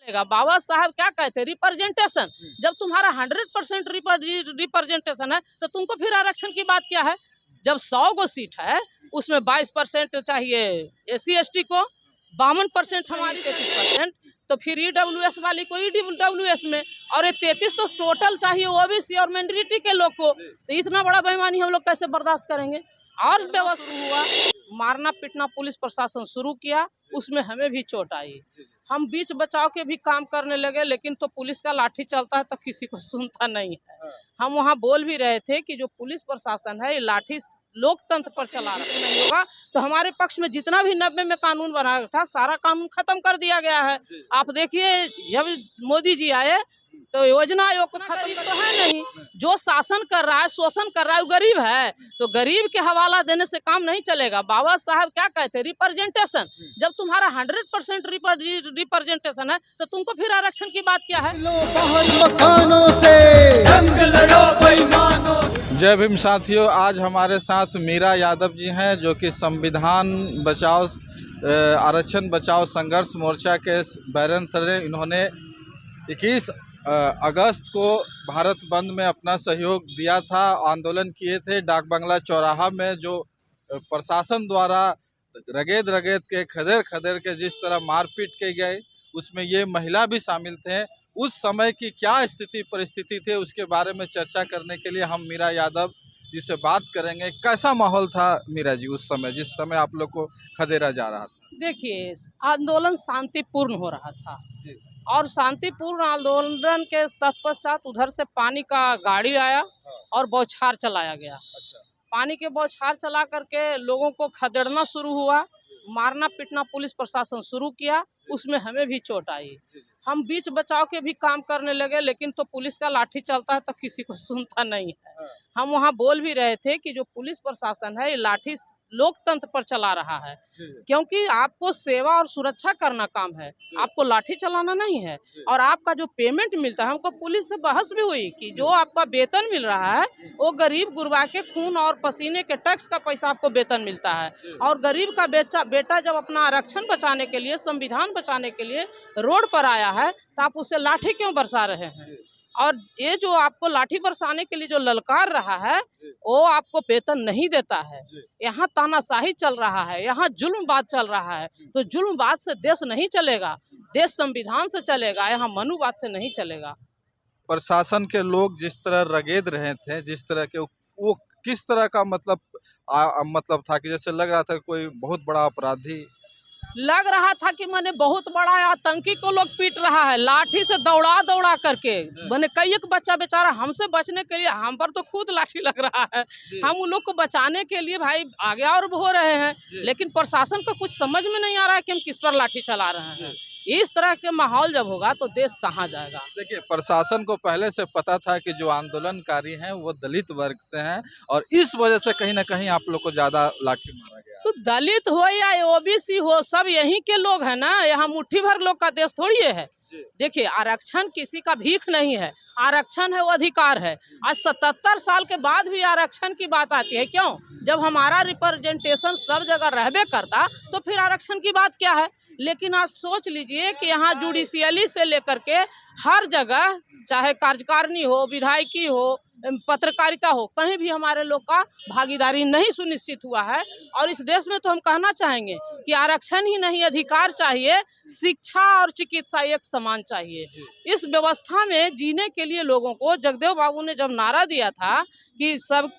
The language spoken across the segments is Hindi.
बाबा साहब क्या कहते हैं, रिप्रेजेंटेशन। जब तुम्हारा 100% रिप्रेजेंटेशन है तो तुमको फिर आरक्षण की बात क्या है। जब 100 गो सीट है उसमें 22% चाहिए SC ST को, 52% हमारी 33%, तो फिर EWS वाली को EWS में, और ये 33 तो टोटल चाहिए OBC और माइनॉरिटी के लोग को। तो इतना बड़ा बेईमानी हम लोग कैसे बर्दाश्त करेंगे। और व्यवस्था हुआ, मारना पीटना पुलिस प्रशासन शुरू किया, उसमें हमें भी चोट आई। हम बीच बचाव के भी काम करने लगे, लेकिन तो पुलिस का लाठी चलता है तो किसी को सुनता नहीं है। हम वहाँ बोल भी रहे थे कि जो पुलिस प्रशासन है ये लाठी लोकतंत्र पर चला रहा नहीं होगा, तो हमारे पक्ष में जितना भी 90 में कानून बना था सारा कानून खत्म कर दिया गया है। आप देखिए, जब मोदी जी आए तो योजना आयोग को खत्म तो है नहीं, जो शासन कर रहा है, शोषण कर रहा है, वो गरीब है, तो गरीब के हवाला देने से काम नहीं चलेगा। बाबा साहब क्या कहते हैं, रिप्रेजेंटेशन। जब तुम्हारा 100% रिप्रेजेंटेशन है तो तुमको फिर आरक्षण की बात क्या है। जय भीम साथियों, आज हमारे साथ मीरा यादव जी हैं जो कि संविधान बचाओ आरक्षण बचाओ संघर्ष मोर्चा के बैरन थे। इन्होंने 21 अगस्त को भारत बंद में अपना सहयोग दिया था, आंदोलन किए थे। डाक बंगला चौराहा में जो प्रशासन द्वारा रगेद के खदेड़ के जिस तरह मारपीट की गई, उसमें ये महिला भी शामिल थे। उस समय की क्या स्थिति परिस्थिति थे उसके बारे में चर्चा करने के लिए हम मीरा यादव जी से बात करेंगे। कैसा माहौल था मीरा जी उस समय, जिस समय आप लोग को खदेड़ा जा रहा था? देखिए, आंदोलन शांतिपूर्ण हो रहा था और शांतिपूर्ण आंदोलन के तत्पश्चात उधर से पानी का गाड़ी आया और बौछार चलाया गया। पानी के बौछार चला करके लोगों को खदेड़ना शुरू हुआ, मारना पीटना पुलिस प्रशासन शुरू किया, उसमें हमें भी चोट आई। हम बीच बचाव के भी काम करने लगे, लेकिन तो पुलिस का लाठी चलता है तो किसी को सुनता नहीं है। हम वहाँ बोल भी रहे थे कि जो पुलिस प्रशासन है ये लाठी लोकतंत्र पर चला रहा है, क्योंकि आपको सेवा और सुरक्षा करना काम है, आपको लाठी चलाना नहीं है। और आपका जो पेमेंट मिलता है, हमको पुलिस से बहस भी हुई कि जो आपका वेतन मिल रहा है वो गरीब गुरबा के खून और पसीने के टैक्स का पैसा आपको वेतन मिलता है, और गरीब का बेटा जब अपना आरक्षण बचाने के लिए, संविधान बचाने के लिए रोड पर आया है तो आप उसे लाठी क्यों बरसा रहे हैं। और ये जो आपको लाठी बरसाने के लिए जो ललकार रहा है वो आपको वेतन नहीं देता है। यहाँ तानाशाही चल रहा है, यहाँ जुल्मवाद चल रहा है, तो जुल्मवाद से देश नहीं चलेगा, देश संविधान से चलेगा, यहाँ मनुवाद से नहीं चलेगा। प्रशासन के लोग जिस तरह रगेद रहे थे, जिस तरह के वो किस तरह का मतलब था कि जैसे लग रहा था कोई बहुत बड़ा अपराधी लग रहा था कि मैंने बहुत बड़ा आतंकी को लोग पीट रहा है, लाठी से दौड़ा करके। मैंने कई एक बच्चा बेचारा हमसे बचने के लिए, हम पर तो खुद लाठी लग रहा है, हम उन लोग को बचाने के लिए भाई आगे और हो रहे हैं, लेकिन प्रशासन को कुछ समझ में नहीं आ रहा है कि हम किस पर लाठी चला रहे हैं। इस तरह के माहौल जब होगा तो देश कहाँ जाएगा। देखिए, प्रशासन को पहले से पता था कि जो आंदोलनकारी हैं वो दलित वर्ग से हैं, और इस वजह से कहीं ना कहीं आप लोग को ज्यादा लाठी मारा गया। तो दलित हो या OBC हो, सब यहीं के लोग हैं ना, यहाँ मुट्ठी भर लोग का देश थोड़ी है। देखिए, आरक्षण किसी का भीख नहीं है, आरक्षण है वो अधिकार है। आज 77 साल के बाद भी आरक्षण की बात आती है, क्यों? जब हमारा रिप्रेजेंटेशन सब जगह रहबे करता तो फिर आरक्षण की बात क्या है। लेकिन आप सोच लीजिए कि यहाँ जुडिशियली से लेकर के हर जगह, चाहे कार्यकारिणी हो, विधायकी हो, पत्रकारिता हो, कहीं भी हमारे लोग का भागीदारी नहीं सुनिश्चित हुआ है। और इस देश में तो हम कहना चाहेंगे कि आरक्षण ही नहीं, अधिकार चाहिए, शिक्षा और चिकित्सा एक समान चाहिए। इस व्यवस्था में जीने के लिए लोगों को, जगदेव बाबू ने जब नारा दिया था कि सब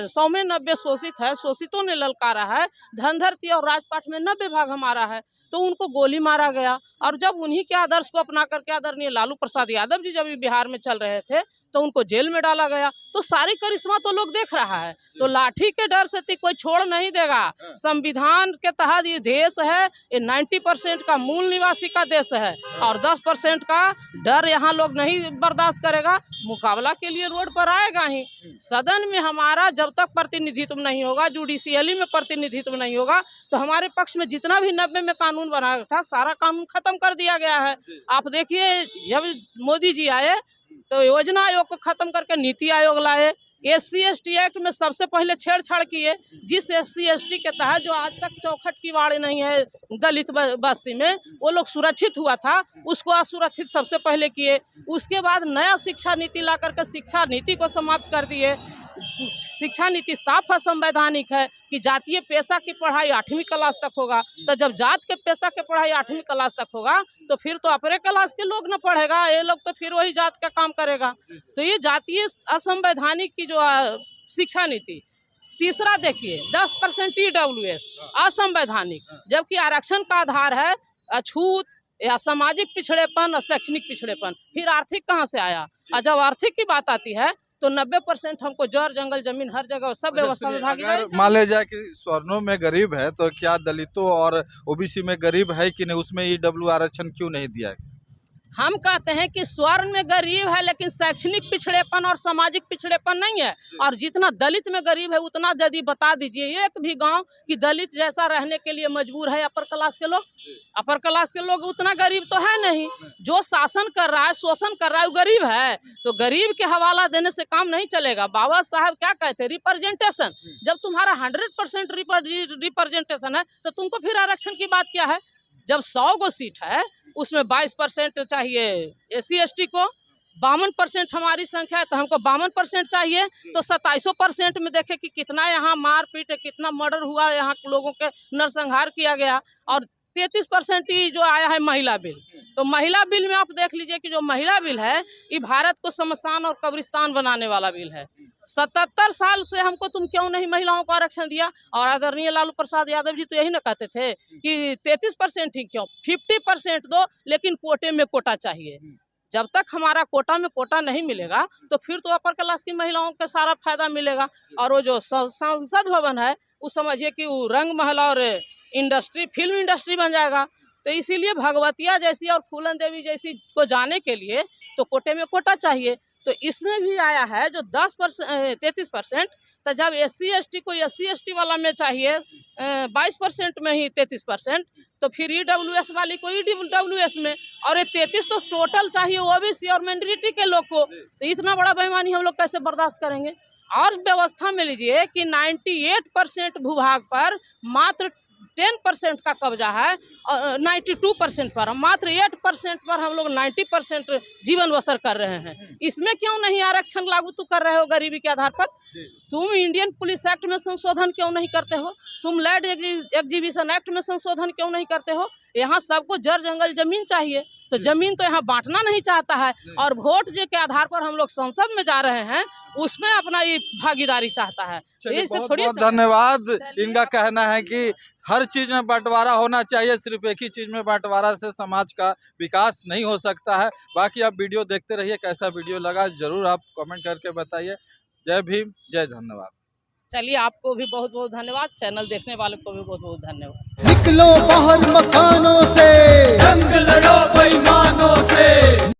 100 में 90 शोषित है, शोषितों ने ललकारा है, धनधरती और राजपाट में 90 भाग हमारा है, तो उनको गोली मारा गया। और जब उन्हीं के आदर्श को अपना करके आदरणीय लालू प्रसाद यादव जी जब बिहार में चल रहे थे तो उनको जेल में डाला गया। तो सारी करिश्मा तो लोग देख रहा है, तो लाठी के डर से कोई छोड़ नहीं देगा। संविधान के तहत ये देश है, ये 90% का मूल निवासी का देश है, और 10% का डर यहाँ लोग नहीं बर्दाश्त करेगा। मुकाबला के लिए रोड पर आएगा ही। सदन में हमारा जब तक प्रतिनिधित्व नहीं होगा, जुडिशियली में प्रतिनिधित्व नहीं होगा, तो हमारे पक्ष में जितना भी 90 में कानून बना था सारा कानून खत्म कर दिया गया है। आप देखिए, जब मोदी जी आए तो योजना आयोग को खत्म करके नीति आयोग लाए, SC/ST एक्ट में सबसे पहले छेड़छाड़ किए। जिस SC/ST के तहत जो आज तक चौखट की वाड़ नहीं है दलित बस्ती में, वो लोग सुरक्षित हुआ था, उसको असुरक्षित सबसे पहले किए। उसके बाद नया शिक्षा नीति ला करके शिक्षा नीति को समाप्त कर दिए। शिक्षा नीति साफ असंवैधानिक है कि जातीय पेशा की पढ़ाई 8वीं क्लास तक होगा। तो जब जात के पेशा की पढ़ाई 8वीं क्लास तक होगा तो फिर तो अपने क्लास के लोग न पढ़ेगा, ये लोग तो फिर वही जात का काम करेगा। तो ये जातीय असंवैधानिक की जो शिक्षा नीति। तीसरा देखिए 10% EWS असंवैधानिक, जबकि आरक्षण का आधार है अछूत या सामाजिक पिछड़ेपन और शैक्षणिक पिछड़ेपन। फिर आर्थिक कहाँ से आया? और जब आर्थिक की बात आती है तो 90% हमको जड़ जंगल जमीन हर जगह सब व्यवस्था में भागीदारी। मान लिया जाए कि स्वर्णों में गरीब है तो क्या दलितों और OBC में गरीब है कि नहीं, उसमें EW आरक्षण क्यों नहीं दिया है? हम कहते हैं कि स्वर्ण में गरीब है लेकिन शैक्षणिक पिछड़ेपन और सामाजिक पिछड़ेपन नहीं है। और जितना दलित में गरीब है उतना यदि बता दीजिए एक भी गांव कि दलित जैसा रहने के लिए मजबूर है अपर क्लास के लोग। अपर क्लास के लोग उतना गरीब तो है नहीं। जो शासन कर रहा है, शोषण कर रहा है, वो गरीब है। तो गरीब के हवाला देने से काम नहीं चलेगा। बाबा साहब क्या कहते हैं? रिप्रेजेंटेशन। जब तुम्हारा 100% रिप्रेजेंटेशन है तो तुमको फिर आरक्षण की बात क्या है? जब 100 गो सीट है उसमें 22% चाहिए SC/ST को, 52% हमारी संख्या है तो हमको 52% चाहिए। तो 2700% में देखे कि कितना यहाँ मारपीट, कितना मर्डर हुआ, यहाँ लोगों के नरसंहार किया गया। और 33% ही जो आया है महिला बिल। तो महिला बिल में आप देख लीजिए कि जो महिला बिल है ये भारत को शमशान और कब्रिस्तान बनाने वाला बिल है। 77 साल से हमको तुम क्यों नहीं महिलाओं को आरक्षण दिया? और आदरणीय लालू प्रसाद यादव जी तो यही ना कहते थे कि 33% ही क्यों, 50% दो, लेकिन कोटे में कोटा चाहिए। जब तक हमारा कोटा में कोटा नहीं मिलेगा तो फिर तो अपर क्लास की महिलाओं को सारा फायदा मिलेगा। और वो जो संसद भवन है वो समझिए कि वो रंग महल और इंडस्ट्री, फिल्म इंडस्ट्री बन जाएगा। तो इसीलिए भगवतिया जैसी और फूलन देवी जैसी को जाने के लिए तो कोटे में कोटा चाहिए। तो इसमें भी आया है जो 33%। तो जब SC/ST को SC/ST वाला में चाहिए 22% में ही 33%, तो फिर EWS वाली को EWS में, और ये 33 तो टोटल चाहिए OBC और माइनॉरिटी के लोग को। तो इतना बड़ा बेईमानी हम लोग कैसे बर्दाश्त करेंगे? और व्यवस्था में लीजिए कि 98% भूभाग पर मात्र 10% का कब्जा है और 92% पर, मात्र 8% पर हम लोग 90% जीवन बसर कर रहे हैं। इसमें क्यों नहीं आरक्षण लागू तो कर रहे हो गरीबी के आधार पर? तुम इंडियन पुलिस एक्ट में संशोधन क्यों नहीं करते हो? तुम लैंड एक्विजिशन एक्ट में संशोधन क्यों नहीं करते हो? यहाँ सबको जड़ जंगल जमीन चाहिए, तो जमीन तो यहाँ बांटना नहीं चाहता है। और वोट के आधार पर हम लोग संसद में जा रहे हैं, उसमें अपना ये भागीदारी चाहता है। बहुत बहुत धन्यवाद। इनका कहना है कि हर चीज में बंटवारा होना चाहिए, सिर्फ एक ही चीज में बंटवारा से समाज का विकास नहीं हो सकता है। बाकी आप वीडियो देखते रहिए, कैसा वीडियो लगा जरूर आप कमेंट करके बताइए। जय भीम, जय धन्यवाद। चलिए, आपको भी बहुत बहुत धन्यवाद, चैनल देखने वाले को भी बहुत बहुत धन्यवाद। निकलो बाहर मकानों से,